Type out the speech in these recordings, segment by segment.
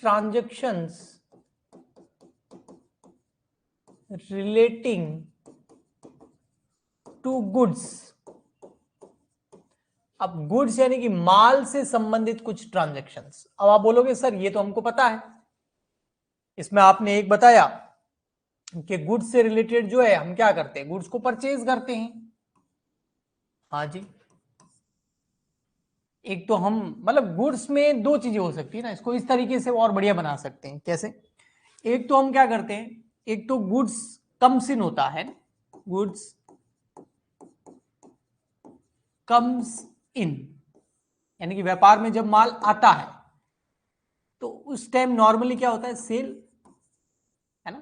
transactions relating to goods। अब goods यानी कि माल से संबंधित कुछ ट्रांजैक्शंस। अब आप बोलोगे सर ये तो हमको पता है, इसमें आपने एक बताया कि गुड्स से रिलेटेड जो है हम क्या करते हैं, गुड्स को परचेज करते हैं। हाँ जी, एक तो हम मतलब गुड्स में दो चीजें हो सकती है ना, इसको इस तरीके से और बढ़िया बना सकते हैं। कैसे? एक तो हम क्या करते हैं, एक तो गुड्स कम्स इन होता है, गुड्स कम्स इन यानी कि व्यापार में जब माल आता है तो उस टाइम नॉर्मली क्या होता है, सेल है ना,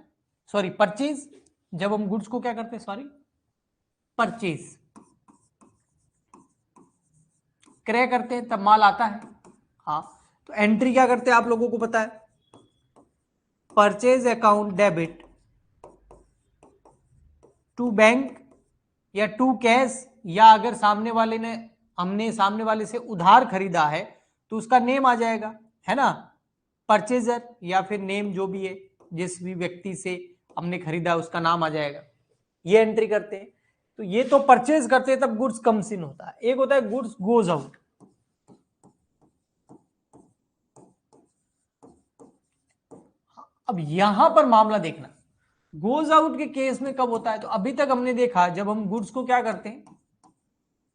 सॉरी परचेज। जब हम गुड्स को क्या करते हैं, सॉरी परचेज, क्रय करते हैं तब माल आता है। हाँ, तो एंट्री क्या करते हैं आप लोगों को पता है, purchase account debit to bank या टू कैश, या अगर सामने वाले ने हमने सामने वाले से उधार खरीदा है तो उसका नेम आ जाएगा, है ना, परचेजर, या फिर नेम जो भी है, जिस भी व्यक्ति से हमने खरीदा उसका नाम आ जाएगा। ये एंट्री करते हैं। तो ये तो परचेज करते हैं तब गुड्स कम्स इन होता है। एक होता है गुड्स गोज आउट। अब यहां पर मामला देखना, गोज आउट के केस में कब होता है, तो अभी तक हमने देखा जब हम गुड्स को क्या करते हैं,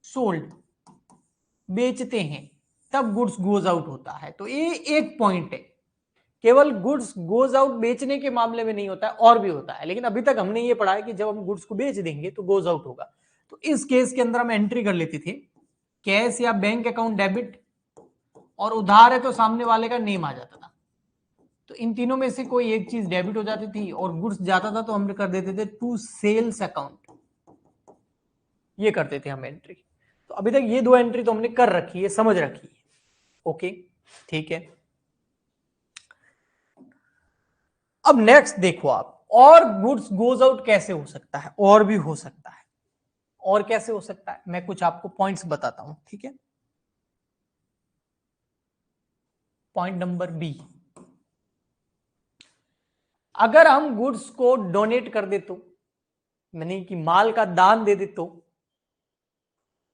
सोल्ड, बेचते हैं, तब गुड्स गोज आउट होता है। तो ये एक पॉइंट है, केवल गुड्स गोज आउट बेचने के मामले में नहीं होता है, और भी होता है, लेकिन अभी तक हमने ये पढ़ा है कि जब हम गुड्स को बेच देंगे तो गोज आउट होगा। तो इस केस के अंदर हम एंट्री कर लेते थे कैश या बैंक अकाउंट डेबिट, और उधार है तो सामने वाले का नेम आ जाता था। तो इन तीनों में से कोई एक चीज डेबिट हो जाती थी और गुड्स जाता था तो हम कर देते थे टू सेल्स अकाउंट, ये करते थे हम एंट्री। तो अभी तक ये दो एंट्री तो हमने कर रखी है, समझ रखी है। ओके, ठीक है। अब नेक्स्ट देखो आप, और गुड्स गोज आउट कैसे हो सकता है, और भी हो सकता है। और कैसे हो सकता है, मैं कुछ आपको पॉइंट्स बताता हूं, ठीक है। पॉइंट नंबर बी, अगर हम गुड्स को डोनेट कर दे तो, यानी कि माल का दान दे दे तो,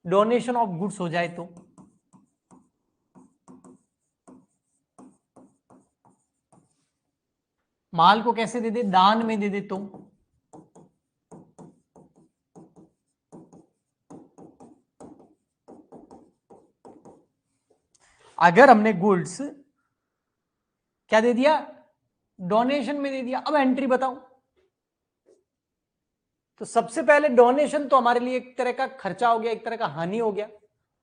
डोनेशन ऑफ गुड्स हो जाए तो, माल को कैसे दे दे, दान में दे दे तो, अगर हमने गुड्स क्या दे दिया, डोनेशन में दे दिया। अब एंट्री बताओ। तो सबसे पहले डोनेशन तो हमारे लिए एक तरह का खर्चा हो गया, एक तरह का हानि हो गया,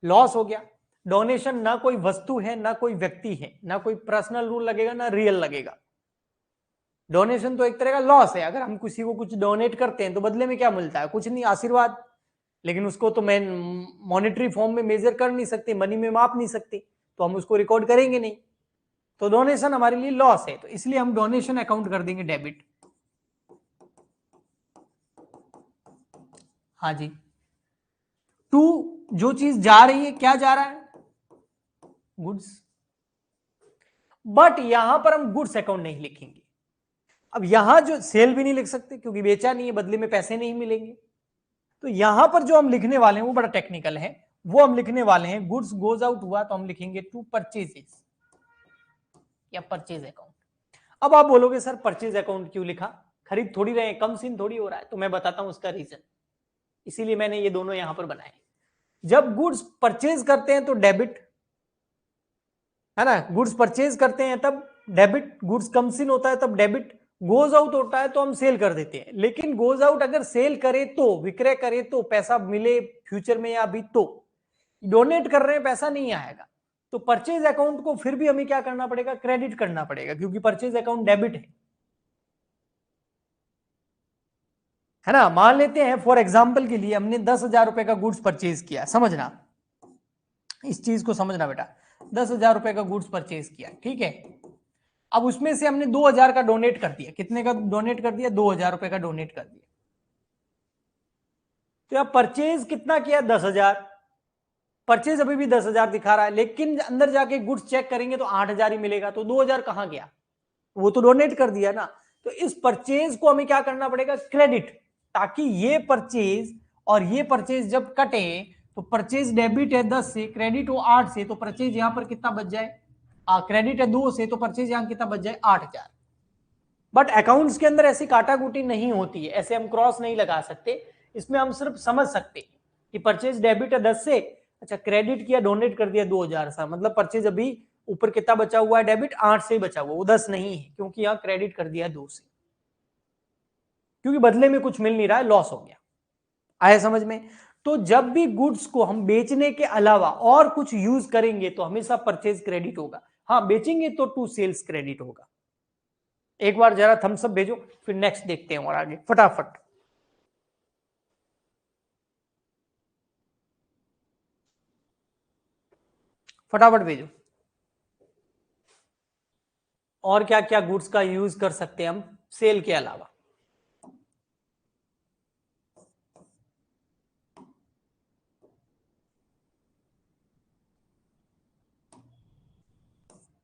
लॉस हो गया। डोनेशन ना कोई वस्तु है, ना कोई व्यक्ति है, ना कोई पर्सनल रूल लगेगा, ना रियल लगेगा। डोनेशन तो एक तरह का लॉस है। अगर हम किसी को कुछ डोनेट करते हैं तो बदले में क्या मिलता है, कुछ नहीं, आशीर्वाद। लेकिन उसको तो मैं मॉनेटरी फॉर्म में मेजर कर नहीं सकते, मनी में माप नहीं सकते, तो हम उसको रिकॉर्ड करेंगे नहीं। तो डोनेशन हमारे लिए लॉस है, तो इसलिए हम डोनेशन अकाउंट कर देंगे डेबिट। हाँ जी, टू जो चीज जा रही है, क्या जा रहा है, गुड्स। बट यहां पर हम गुड्स अकाउंट नहीं लिखेंगे। अब यहां जो सेल भी नहीं लिख सकते क्योंकि बेचा नहीं है, बदले में पैसे नहीं मिलेंगे। तो यहां पर जो हम लिखने वाले हैं वो बड़ा टेक्निकल है। वो हम लिखने वाले हैं, गुड्स गोज आउट हुआ तो हम लिखेंगे टू परचेजेस या परचेज अकाउंट। अब आप बोलोगे सर परचेज अकाउंट क्यों लिखा, खरीद थोड़ी रहे, कम सीन थोड़ी हो रहा है। तो मैं बताता हूं उसका रीजन, इसीलिए मैंने ये दोनों यहां पर बनाए। जब गुड्स परचेज करते हैं तो डेबिट, है ना, गुड्स परचेज करते हैं तब डेबिट, गुड्स कम्स इन होता है तब डेबिट, गोज आउट होता है तो हम सेल कर देते हैं। लेकिन गोज आउट अगर सेल करे तो, विक्रय करे तो, पैसा मिले फ्यूचर में या अभी, तो डोनेट कर रहे हैं पैसा नहीं आएगा। तो परचेज अकाउंट को फिर भी हमें क्या करना पड़ेगा, क्रेडिट करना पड़ेगा, क्योंकि परचेज अकाउंट डेबिट है ना। मान लेते हैं फॉर एग्जाम्पल के लिए हमने 10,000 रुपए का गुड्स परचेज किया, समझना इस चीज को, समझना बेटा, 10,000 रुपए का गुड्स परचेज किया, ठीक है। अब उसमें से हमने 2,000 का डोनेट कर दिया। कितने का डोनेट कर दिया, 2,000 रुपए का डोनेट कर दिया। तो यह परचेज कितना किया, 10,000। परचेज अभी भी 10,000 दिखा रहा है, लेकिन अंदर जाके गुड्स चेक करेंगे तो 8,000 ही मिलेगा। तो 2,000 कहां गया, वो तो डोनेट कर दिया ना। तो इस परचेज को हमें क्या करना पड़ेगा, क्रेडिट, ताकि ये परचेज और ये परचेज जब कटे तो परचेज डेबिट है 10 से, क्रेडिट हो 8 से, तो परचेज यहां पर कितना बच जाए, क्रेडिट है 2 से, तो परचेज यहां कितना बच जाए 8000। बट अकाउंट्स के अंदर ऐसी काटाकुटी नहीं होती है, ऐसे हम क्रॉस नहीं लगा सकते। इसमें हम सिर्फ समझ सकते कि परचेज डेबिट है 10 से, अच्छा क्रेडिट किया, डोनेट कर दिया 2000 सा, मतलब परचेज अभी ऊपर कितना बचा हुआ है, डेबिट 8 से बचा हुआ, वो 10 नहीं है, क्योंकि यहां क्रेडिट कर दिया 2 से, क्योंकि बदले में कुछ मिल नहीं रहा है, लॉस हो गया। आया समझ में। तो जब भी गुड्स को हम बेचने के अलावा और कुछ यूज करेंगे तो हमेशा परचेज क्रेडिट होगा, हाँ बेचेंगे तो टू सेल्स क्रेडिट होगा। एक बार जरा थम्स अप भेजो, फिर नेक्स्ट देखते हैं और आगे फटाफट। फटाफट भेजो। और क्या क्या गुड्स का यूज कर सकते हैं हम सेल के अलावा।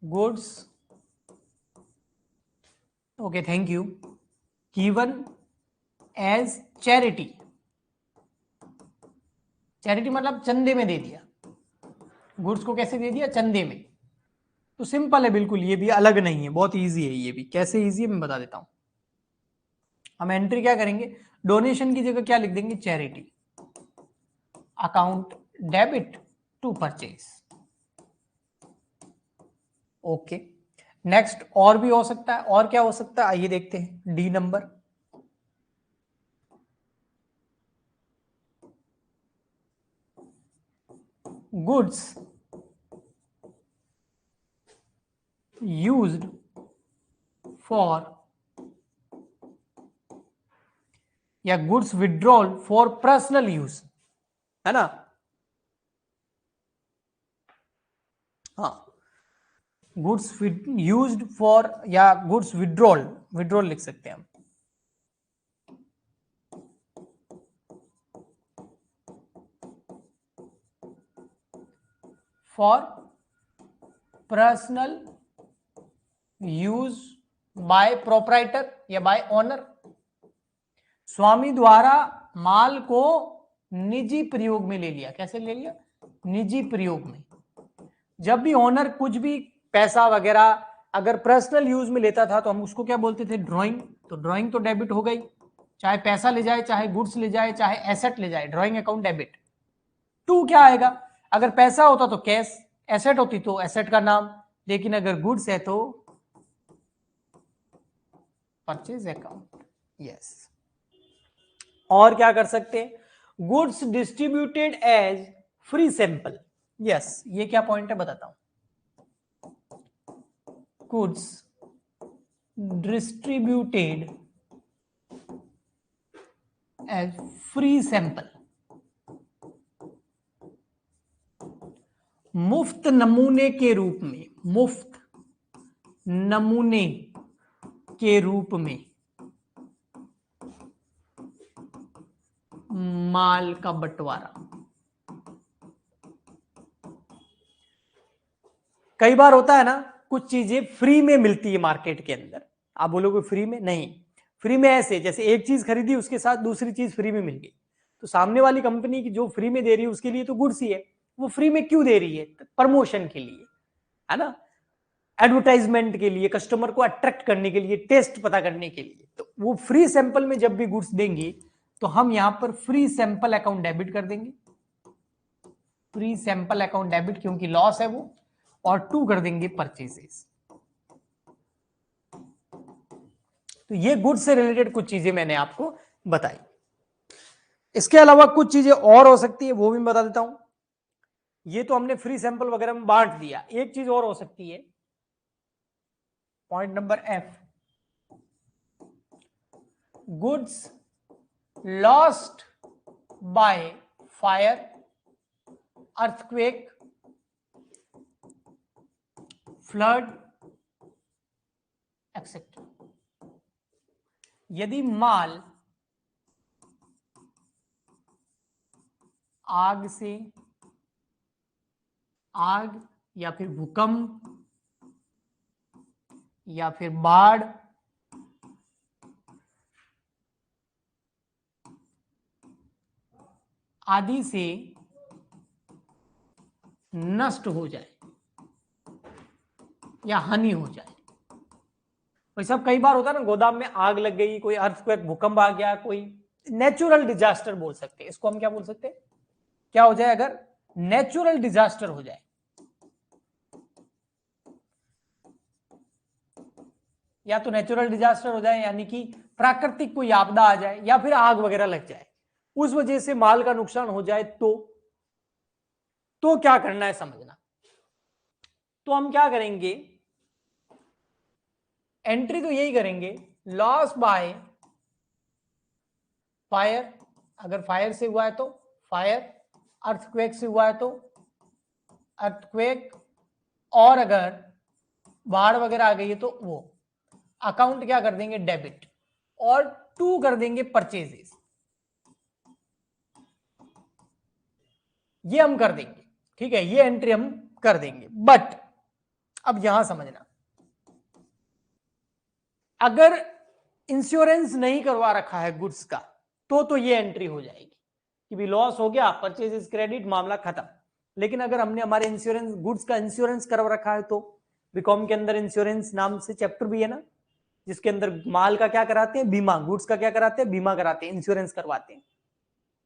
Goods, okay thank you, given as charity, charity मतलब चंदे में दे दिया, गुड्स को कैसे दे दिया, चंदे में। तो सिंपल है बिल्कुल, ये भी अलग नहीं है, बहुत इजी है ये भी। कैसे इजी है मैं बता देता हूं। हम एंट्री क्या करेंगे, डोनेशन की जगह क्या लिख देंगे, charity, account debit to purchase. Okay next, और भी हो सकता है, और क्या हो सकता है आइए देखते हैं, D number, goods used for, या goods withdrawal for personal use, है ना। हाँ गुड्स यूज्ड फॉर, या गुड्स विड्रॉल, विड्रॉल लिख सकते हैं हम, for personal use by proprietor या बाय ऑनर, स्वामी द्वारा माल को निजी प्रयोग में ले लिया, कैसे ले लिया, निजी प्रयोग में। जब भी ऑनर कुछ भी पैसा वगैरह अगर पर्सनल यूज में लेता था तो हम उसको क्या बोलते थे, ड्राइंग, तो ड्राइंग तो डेबिट हो गई, चाहे पैसा ले जाए, चाहे गुड्स ले जाए, चाहे एसेट ले जाए, ड्राइंग अकाउंट डेबिट। टू क्या आएगा, अगर पैसा होता तो कैश, एसेट होती तो एसेट का नाम, लेकिन अगर गुड्स है तो परचेज अकाउंट, यस। और क्या कर सकते हैं, goods distributed as free sample, yes ये क्या पॉइंट है बताता हूं, goods distributed as free sample, मुफ्त नमूने के रूप में, मुफ्त नमूने के रूप में माल का बंटवारा। कई बार होता है ना, कुछ चीजें फ्री में मिलती है मार्केट के अंदर, आप बोलोगे फ्री में, नहीं, फ्री में ऐसे जैसे एक चीज खरीदी उसके साथ दूसरी चीज फ्री में मिल गई, तो सामने वाली कंपनी की जो फ्री में दे रही है उसके लिए तो गुड्स ही है, वो फ्री में क्यों दे रही है, प्रमोशन के लिए, है ना, एडवर्टाइजमेंट के लिए, कस्टमर को अट्रैक्ट करने के लिए, टेस्ट पता करने के लिए। तो वो फ्री सैंपल में जब भी गुड्स देंगे तो हम यहां पर फ्री सैंपल अकाउंट डेबिट कर देंगे, फ्री सैंपल अकाउंट डेबिट क्योंकि लॉस है वो, और टू कर देंगे परचेसेस। तो ये गुड्स से रिलेटेड कुछ चीजें मैंने आपको बताई। इसके अलावा कुछ चीजें और हो सकती है, वो भी बता देता हूं। ये तो हमने फ्री सैंपल वगैरह में बांट दिया, एक चीज और हो सकती है, point number F, goods lost by fire, earthquake, flood etcetera. यदि माल आग से, आग या फिर भूकंप या फिर बाढ़ आदि से नष्ट हो जाए या हानि हो जाए। तो सब कई बार होता है ना, गोदाम में आग लग गई, कोई अर्थक्वेक भूकंप आ गया, कोई नेचुरल डिजास्टर बोल सकते हैं इसको, हम क्या बोल सकते हैं, क्या हो जाए अगर नेचुरल डिजास्टर हो जाए, या तो नेचुरल डिजास्टर हो जाए यानी कि प्राकृतिक कोई आपदा आ जाए, या फिर आग वगैरह लग जाए, उस वजह से माल का नुकसान हो जाए, तो क्या करना है समझना। तो हम क्या करेंगे, एंट्री तो यही करेंगे, लॉस बाय फायर, अगर फायर से हुआ है तो फायर, अर्थक्वेक से हुआ है तो अर्थक्वेक, और अगर बाढ़ वगैरह आ गई है तो वो अकाउंट क्या कर देंगे डेबिट, और 2 कर देंगे परचेजेस, ये हम कर देंगे, ठीक है, ये एंट्री हम कर देंगे। बट अब यहां समझना, अगर इंश्योरेंस नहीं करवा रखा है गुड्स का तो ये एंट्री हो जाएगी कि भी लॉस हो गया, परचेज क्रेडिट, मामला खत्म। लेकिन अगर हमने हमारे इंश्योरेंस गुड्स का इंश्योरेंस करवा रखा है तो बीकॉम के अंदर इंश्योरेंस नाम से चैप्टर भी है ना, जिसके अंदर माल का क्या कराते हैं, बीमा, गुड्स का क्या कराते हैं, बीमा कराते हैं, इंश्योरेंस करवाते हैं।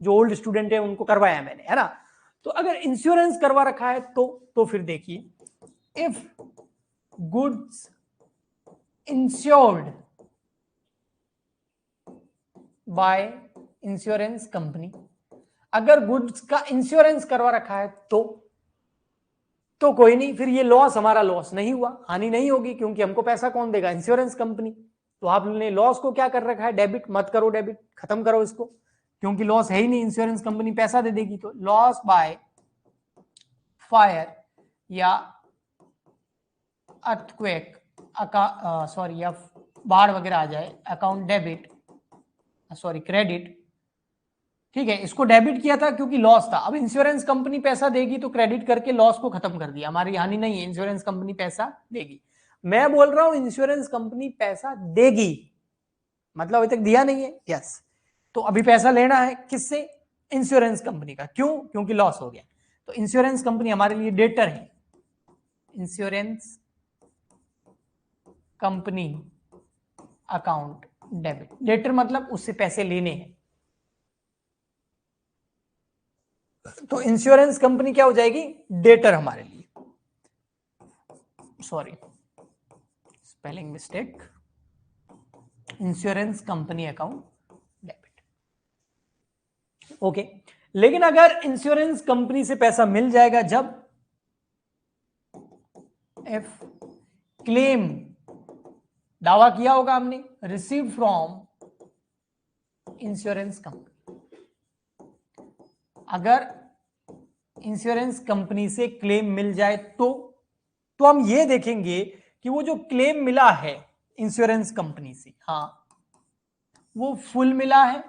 जो ओल्ड स्टूडेंट है उनको करवाया मैंने, है ना। तो अगर इंश्योरेंस करवा रखा है तो फिर देखिए, if goods insured by insurance company, अगर गुड्स का इंश्योरेंस करवा रखा है तो कोई नहीं, फिर ये लॉस हमारा लॉस नहीं हुआ, हानि नहीं होगी, क्योंकि हमको पैसा कौन देगा, इंश्योरेंस कंपनी। तो आपने लॉस को क्या कर रखा है, डेबिट, मत करो डेबिट, खत्म करो इसको, क्योंकि लॉस है ही नहीं, इंश्योरेंस कंपनी पैसा दे देगी। तो लॉस बाय फायर या अर्थक्वेक, सॉरी, या बाढ़ वगैरह आ जाए, अकाउंट डेबिट, सॉरी क्रेडिट, ठीक है, इसको डेबिट किया था क्योंकि लॉस था। अब इंश्योरेंस कंपनी पैसा देगी तो क्रेडिट करके लॉस को खत्म कर दिया, हमारी हानि नहीं है, इंश्योरेंस कंपनी पैसा देगी। मैं बोल रहा हूं इंश्योरेंस कंपनी पैसा देगी, मतलब अभी तक दिया नहीं है, यस, तो अभी पैसा लेना है किससे, इंश्योरेंस कंपनी का, क्यों, क्योंकि लॉस हो गया। तो इंश्योरेंस कंपनी हमारे लिए डेटर है, insurance company account debit, debtor मतलब उससे पैसे लेने हैं। तो इंश्योरेंस कंपनी क्या हो जाएगी, डेटर हमारे लिए, sorry spelling mistake, insurance company account debit, okay. लेकिन अगर इंश्योरेंस कंपनी से पैसा मिल जाएगा जब, इफ क्लेम, दावा किया होगा हमने, रिसीव फ्रॉम इंश्योरेंस कंपनी, अगर इंश्योरेंस कंपनी से क्लेम मिल जाए तो हम ये देखेंगे कि वो जो क्लेम मिला है इंश्योरेंस कंपनी से, हाँ वो फुल मिला है,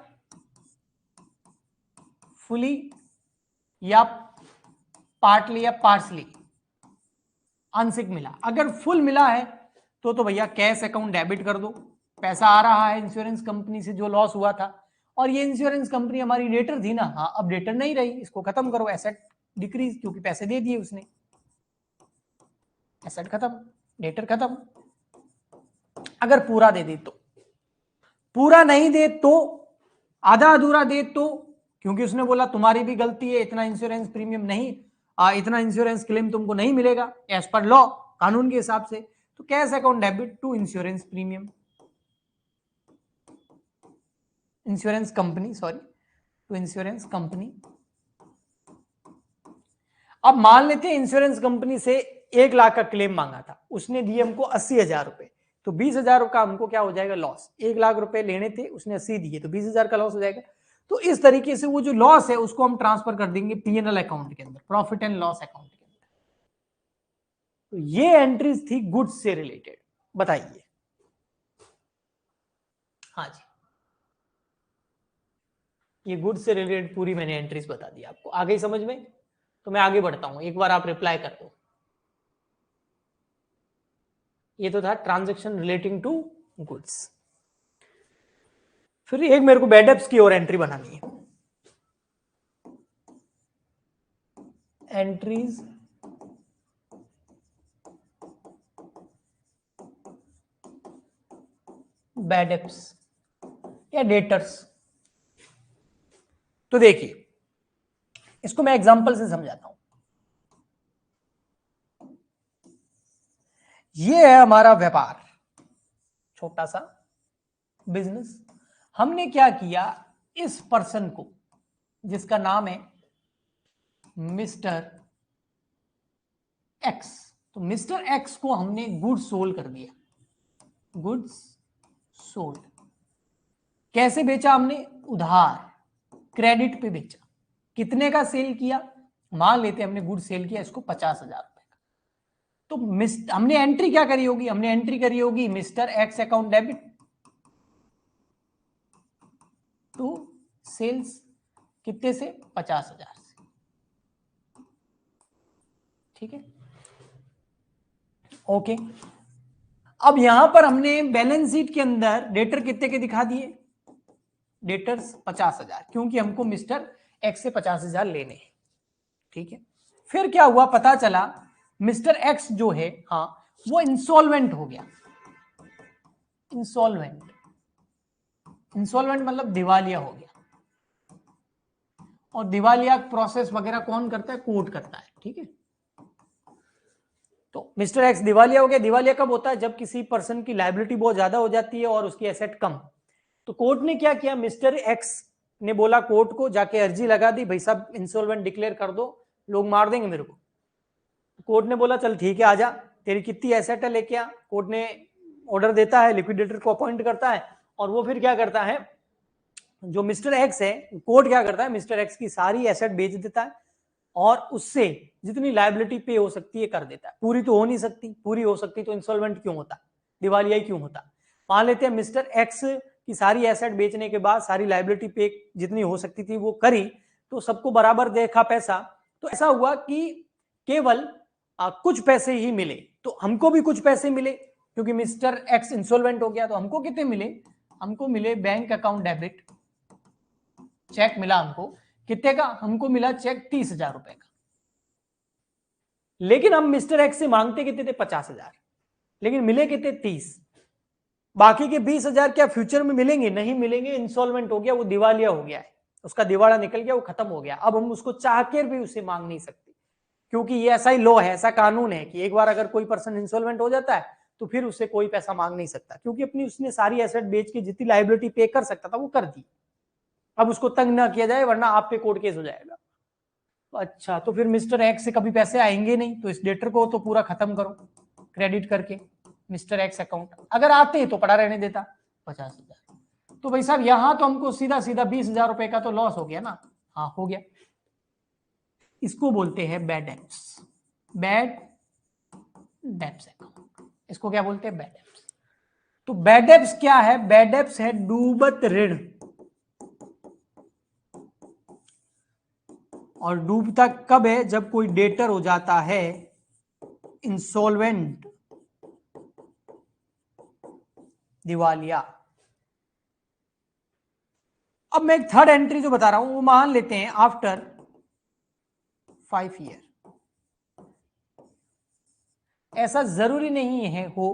फुली, या पार्टली या पार्सली, आंशिक मिला। अगर फुल मिला है तो भैया कैश अकाउंट डेबिट कर दो, पैसा आ रहा है इंश्योरेंस कंपनी से जो लॉस हुआ था, और ये इंश्योरेंस कंपनी हमारी डेटर थी ना, हाँ अब डेटर नहीं रही, इसको खत्म करो, एसेट डिक्रीज, क्योंकि पैसे दे दिए उसने, एसेट खत्म, डेटर खत्म। अगर पूरा दे दे तो, पूरा नहीं दे तो, आधा अधूरा दे तो, क्योंकि उसने बोला तुम्हारी भी गलती है, इतना इंश्योरेंस प्रीमियम नहीं, इतना इंश्योरेंस क्लेम तुमको नहीं मिलेगा एज पर लॉ, कानून के हिसाब से, तो cash account debit to insurance premium, insurance company, sorry to insurance company. अब मान लेते हैं इंश्योरेंस कंपनी से 1 लाख का क्लेम मांगा था, उसने दिए हमको 80,000 रुपए, तो 20,000 का हमको क्या हो जाएगा लॉस, 1 लाख रुपए लेने थे, उसने 80 दिए, तो 20,000 का लॉस हो जाएगा। तो इस तरीके से वो जो लॉस है उसको हम ट्रांसफर कर देंगे पीएनएल अकाउंट के अंदर, प्रॉफिट एंड लॉस अकाउंट के अंदर। तो ये एंट्रीज थी गुड्स से रिलेटेड, बताइए। हाँ जी, ये गुड्स से रिलेटेड पूरी मैंने एंट्रीज बता दी आपको, आ गई समझ में। तो मैं आगे बढ़ता हूं, एक बार आप रिप्लाई कर दो। ये तो था ट्रांजैक्शन रिलेटिंग टू गुड्स। फिर एक मेरे को बैड डेब्ट्स की और एंट्री बनानी है, एंट्रीज बैड डेब्ट्स या डेटर्स। तो देखिए इसको मैं एग्जांपल से समझाता हूं। ये है हमारा व्यापार, छोटा सा बिजनेस। हमने क्या किया, इस पर्सन को जिसका नाम है मिस्टर एक्स, तो मिस्टर एक्स को हमने गुड्स सोल्ड कर दिया, गुड्स सोल्ड। कैसे बेचा हमने, उधार, क्रेडिट पे बेचा। कितने का सेल किया, मान लेते हमने गुड सेल किया इसको 50,000 रुपए का। तो हमने एंट्री क्या करी होगी, हमने एंट्री करी होगी mister X account debit to sales, कितने से, 50,000 से। ठीक है, ओके। अब यहां पर हमने बैलेंस शीट के अंदर डेटर कितने के दिखा दिए, डेटर्स 50,000, क्योंकि हमको मिस्टर एक्स से 50,000 लेने हैं। ठीक है, फिर क्या हुआ, पता चला मिस्टर एक्स जो है, हाँ, वो इंसॉल्वेंट हो गया। इंसॉल्वेंट, इंसॉल्वेंट मतलब दिवालिया हो गया। और दिवालिया प्रोसेस वगैरह कौन करता है, कोर्ट करता है। ठीक है, तो मिस्टर एक्स दिवालिया हो गया। दिवालिया कब होता है, जब किसी पर्सन की लायबिलिटी बहुत ज्यादा हो जाती है और उसकी एसेट कम। तो कोर्ट ने क्या किया, मिस्टर एक्स ने बोला कोर्ट को, जाके अर्जी लगा दी, भाई साहब इंसॉल्वेंट डिक्लेयर कर दो, लोग मार देंगे मेरे को। कोर्ट ने बोला चल ठीक है, आजा, तेरी कितनी एसेट है लेके आ। कोर्ट ने ऑर्डर देता है, लिक्विडेटर को अपॉइंट करता है, और वो फिर क्या करता है, जो मिस्टर एक्स है, कोर्ट क्या करता है, मिस्टर एक्स की सारी एसेट बेच देता है और उससे जितनी लायबिलिटी पे हो सकती है कर देता है। पूरी तो हो नहीं सकती, पूरी हो सकती तो इंसॉल्वेंट क्यों होता, दिवालिया क्यों होता। मान लेते हैं मिस्टर एक्स की सारी एसेट बेचने के बाद सारी लायबिलिटी पे जितनी हो सकती थी वो करी, तो सबको बराबर देखा पैसा। तो ऐसा हुआ कि केवल कुछ पैसे ही मिले, तो हमको भी कुछ पैसे मिले क्योंकि मिस्टर एक्स इंसॉल्वेंट हो गया। तो हमको कितने मिले, हमको मिले बैंक अकाउंट डेबिट, चेक मिला हमको, कितने का, हमको मिला चेक 30,000 रुपए का। लेकिन हम मिस्टर एक्स से मांगते कितने थे, 50,000, लेकिन मिले कितने, 30। बाकी के 20,000 क्या फ्यूचर में मिलेंगे, नहीं मिलेंगे, इंसॉल्वेंट हो गया, वो दिवालिया हो गया है, उसका दिवाला निकल गया, वो खत्म हो गया। अब हम उसको चाह कर भी उससे मांग नहीं सकते, क्योंकि ये ऐसा ही लॉ है, ऐसा कानून है कि एक बार अगर कोई पर्सन इंसॉल्वेंट हो जाता है तो फिर उससे कोई पैसा मांग नहीं सकता, क्योंकि अपनी उसने सारी एसेट बेच के जितनी लायबिलिटी पे कर सकता था वो कर दी। अब उसको तंग ना किया जाए वरना आप पे कोर्ट केस हो जाएगा। अच्छा, तो फिर मिस्टर एक्स से कभी पैसे आएंगे नहीं, तो इस डेटर को तो पूरा खत्म करो क्रेडिट करके मिस्टर एक्स अकाउंट। अगर आते तो पड़ा रहने देता 50,000। तो भाई साहब यहां तो हमको सीधा सीधा 20,000 रुपए का तो लॉस हो गया ना, हाँ हो गया। इसको बोलते हैं bad debts, bad debts account, इसको क्या बोलते हैं, बैड डेब्ट्स। तो बैड डेब्ट्स क्या है, बैड डेब्ट्स है डूबत ऋण, और डूबता कब है, जब कोई डेटर हो जाता है इंसॉल्वेंट, दिवालिया। अब मैं एक थर्ड एंट्री जो बता रहा हूं वो मान लेते हैं आफ्टर 5 ईयर। ऐसा जरूरी नहीं है हो,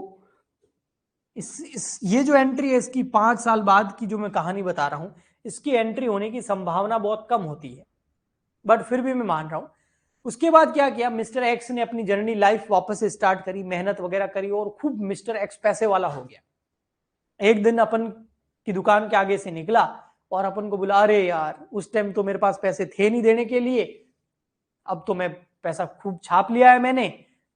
ये जो एंट्री है इसकी 5 साल बाद की जो मैं कहानी बता रहा हूं, इसकी एंट्री होने की संभावना बहुत कम होती है, बट फिर भी मैं मान रहा हूं। उसके बाद क्या किया, मिस्टर एक्स ने अपनी जर्नी लाइफ वापस से स्टार्ट करी, मेहनत वगैरह करी और खूब मिस्टर एक्स पैसे वाला हो गया। एक दिन अपन की दुकान के आगे से निकला और अपन को बोला, अरे यार उस टाइम तो मेरे पास पैसे थे नहीं देने के लिए, अब तो मैं पैसा खूब छाप लिया है मैंने,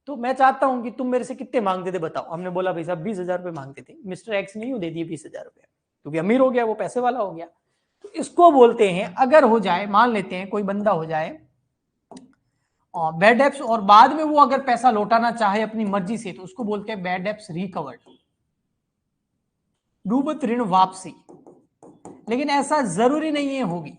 तो मैं चाहता हूं कि तुम मेरे से कितने मांगते थे बताओ। हमने बोला भाई साहब 20,000 रुपए मांगते थे। मिस्टर एक्स ने यूं दे दिए 20,000 रुपए, क्योंकि अमीर हो गया, वो पैसे वाला हो गया। तो इसको बोलते हैं, अगर हो जाए, मान लेते हैं कोई बंदा हो जाए और बैड डेब्ट्स, और बाद में वो अगर पैसा लौटाना चाहे अपनी मर्जी से, तो उसको बोलते हैं बैड डेब्ट्स रिकवर्ड, डूबत ऋण वापसी। लेकिन ऐसा जरूरी नहीं है होगी।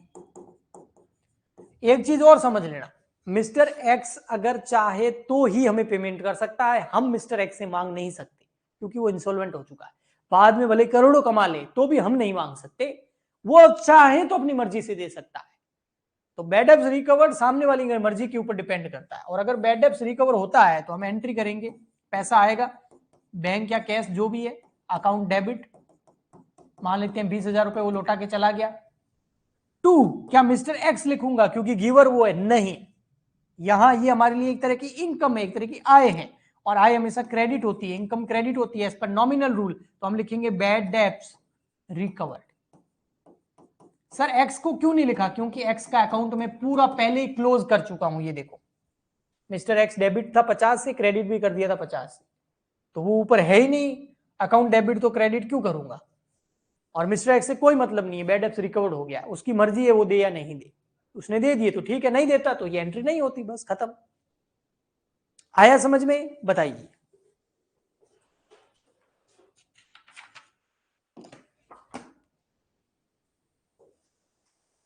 एक चीज और समझ लेना, मिस्टर एक्स अगर चाहे तो ही हमें पेमेंट कर सकता है, हम मिस्टर एक्स से मांग नहीं सकते। क्योंकि वो इंसॉल्वेंट हो चुका है। बाद में भले करोड़ों कमा ले तो भी हम नहीं मांग सकते, वो चाहे तो अपनी मर्जी से दे सकता है। तो बैड डेब्ट्स रिकवर्ड सामने वाली मर्जी के ऊपर डिपेंड करता है। और अगर बैड डेब्ट्स रिकवर होता है तो हम एंट्री करेंगे, पैसा आएगा बैंक या कैश जो भी है, अकाउंट डेबिट, मान लेते हैं 20,000 रुपए वो लौटा के चला गया। 2, क्या मिस्टर एक्स लिखूंगा क्योंकि गिवर वो है? नहीं, यहां ये हमारे लिए एक तरह की इनकम है, एक तरह की आय है, और आय हमेशा क्रेडिट होती है, इनकम क्रेडिट होती है एज पर नॉमिनल रूल। तो हम लिखेंगे bad debts recovered. Sir x को क्यों नहीं लिखा? क्योंकि एक्स का अकाउंट में पूरा पहले ही क्लोज कर चुका हूं। ये देखो, मिस्टर एक्स डेबिट था 50 से, क्रेडिट भी कर दिया था 50 से, तो वो ऊपर है ही नहीं अकाउंट डेबिट, तो क्रेडिट क्यों करूंगा? और मिस्टर एक्स से कोई मतलब नहीं है, बैड डेब्ट्स रिकवर्ड हो गया, उसकी मर्जी है वो दे या नहीं दे। उसने दे दिए तो ठीक है, नहीं देता तो ये एंट्री नहीं होती, बस खत्म। आया समझ में? बताइए।